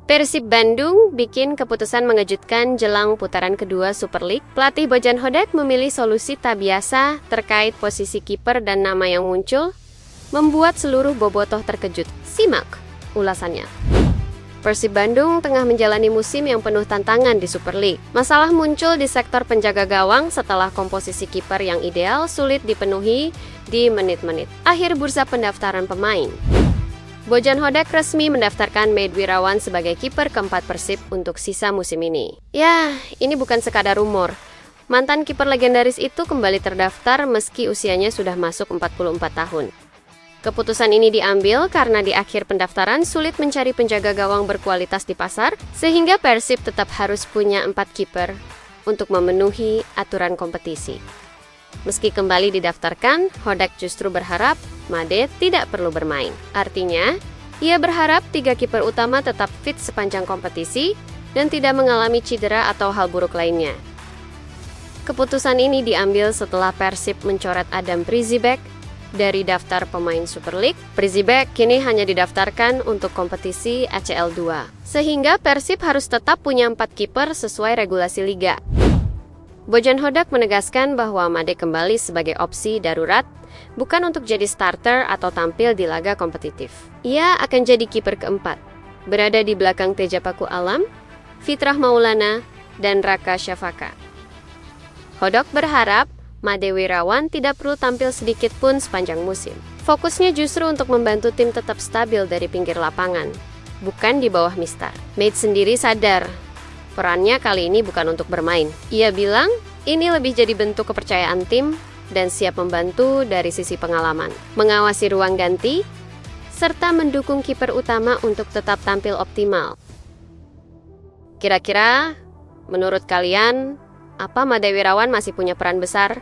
Persib Bandung bikin keputusan mengejutkan jelang putaran kedua Super League. Pelatih Bojan Hodak memilih solusi tak biasa terkait posisi kiper dan nama yang muncul, membuat seluruh bobotoh terkejut. Simak ulasannya. Persib Bandung tengah menjalani musim yang penuh tantangan di Super League. Masalah muncul di sektor penjaga gawang setelah komposisi kiper yang ideal sulit dipenuhi di menit-menit akhir bursa pendaftaran pemain. Bojan Hodak resmi mendaftarkan Med Wirawan sebagai kiper keempat Persib untuk sisa musim ini. Ya, ini bukan sekadar rumor. Mantan kiper legendaris itu kembali terdaftar meski usianya sudah masuk 44 tahun. Keputusan ini diambil karena di akhir pendaftaran sulit mencari penjaga gawang berkualitas di pasar, sehingga Persib tetap harus punya 4 kiper untuk memenuhi aturan kompetisi. Meski kembali didaftarkan, Hodak justru berharap Made tidak perlu bermain. Artinya, ia berharap 3 kiper utama tetap fit sepanjang kompetisi dan tidak mengalami cedera atau hal buruk lainnya. Keputusan ini diambil setelah Persib mencoret Adam Prizibec dari daftar pemain Super League. Prizibec kini hanya didaftarkan untuk kompetisi ACL 2, sehingga Persib harus tetap punya 4 kiper sesuai regulasi liga. Bojan Hodak menegaskan bahwa Made kembali sebagai opsi darurat, bukan untuk jadi starter atau tampil di laga kompetitif. Ia akan jadi kiper keempat, berada di belakang Teja Paku Alam, Fitrah Maulana, dan Raka Syafaka. Hodak berharap Made Wirawan tidak perlu tampil sedikit pun sepanjang musim. Fokusnya justru untuk membantu tim tetap stabil dari pinggir lapangan, bukan di bawah mistar. Made sendiri sadar perannya kali ini bukan untuk bermain. Ia bilang, ini lebih jadi bentuk kepercayaan tim dan siap membantu dari sisi pengalaman, mengawasi ruang ganti, serta mendukung kiper utama untuk tetap tampil optimal. Kira-kira, menurut kalian, apa Made Wirawan masih punya peran besar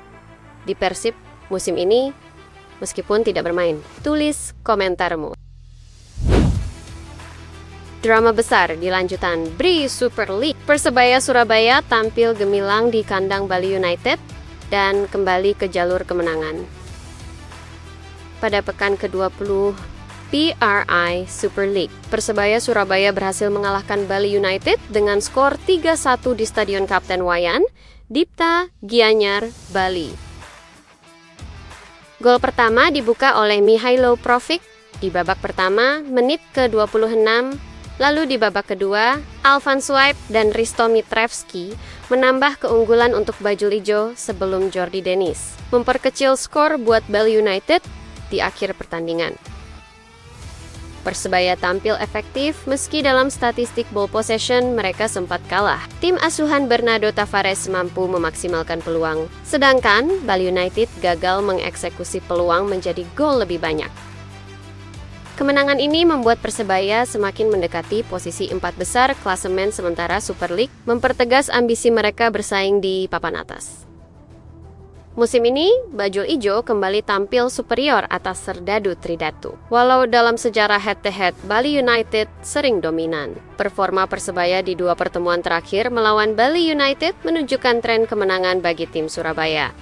di Persib musim ini meskipun tidak bermain? Tulis komentarmu. Drama besar di lanjutan BRI Super League. Persebaya Surabaya tampil gemilang di kandang Bali United dan kembali ke jalur kemenangan. Pada pekan ke-20 BRI Super League, Persebaya Surabaya berhasil mengalahkan Bali United dengan skor 3-1 di Stadion Kapten Wayan, Dipta, Gianyar, Bali. Gol pertama dibuka oleh Mihailo Provic di babak pertama, menit ke-26. Lalu di babak kedua, Alvan Swipe dan Risto Mitrevski menambah keunggulan untuk baju ijo sebelum Jordi Dennis memperkecil skor buat Bali United di akhir pertandingan. Persebaya tampil efektif meski dalam statistik ball possession mereka sempat kalah. Tim asuhan Bernardo Tavares mampu memaksimalkan peluang, sedangkan Bali United gagal mengeksekusi peluang menjadi gol lebih banyak. Kemenangan ini membuat Persebaya semakin mendekati posisi 4 besar klasemen sementara Super League, mempertegas ambisi mereka bersaing di papan atas. Musim ini, bajul ijo kembali tampil superior atas Serdadu Tridatu. Walau dalam sejarah head-to-head, Bali United sering dominan. Performa Persebaya di 2 pertemuan terakhir melawan Bali United menunjukkan tren kemenangan bagi tim Surabaya.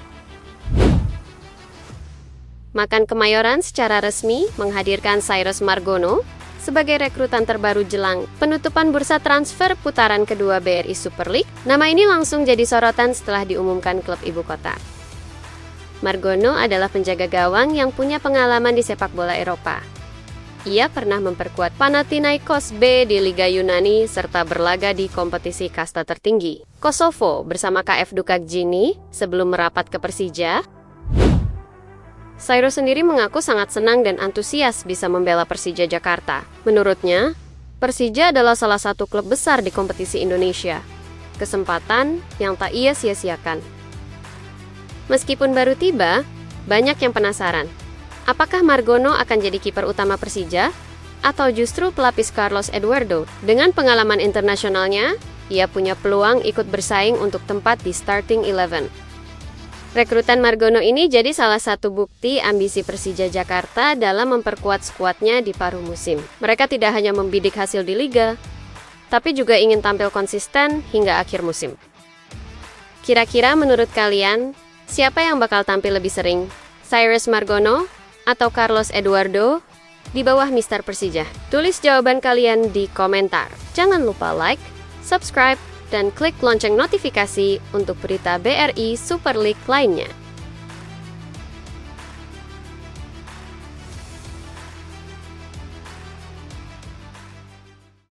Makan Kemayoran secara resmi menghadirkan Cyrus Margono sebagai rekrutan terbaru jelang penutupan bursa transfer putaran kedua BRI Super League. Nama ini langsung jadi sorotan setelah diumumkan klub ibu kota. Margono adalah penjaga gawang yang punya pengalaman di sepak bola Eropa. Ia pernah memperkuat Panathinaikos B di Liga Yunani serta berlaga di kompetisi kasta tertinggi Kosovo bersama KF Dukakjini sebelum merapat ke Persija. Cyrus sendiri mengaku sangat senang dan antusias bisa membela Persija Jakarta. Menurutnya, Persija adalah salah satu klub besar di kompetisi Indonesia. Kesempatan yang tak ia sia-siakan. Meskipun baru tiba, banyak yang penasaran. Apakah Margono akan jadi kiper utama Persija? Atau justru pelapis Carlos Eduardo? Dengan pengalaman internasionalnya, ia punya peluang ikut bersaing untuk tempat di starting 11. Rekrutan Margono ini jadi salah satu bukti ambisi Persija Jakarta dalam memperkuat skuadnya di paruh musim. Mereka tidak hanya membidik hasil di liga, tapi juga ingin tampil konsisten hingga akhir musim. Kira-kira menurut kalian, siapa yang bakal tampil lebih sering? Cyrus Margono atau Carlos Eduardo? di bawah Mister Persija. Tulis jawaban kalian di komentar. Jangan lupa like, subscribe, dan klik lonceng notifikasi untuk berita BRI Super League lainnya.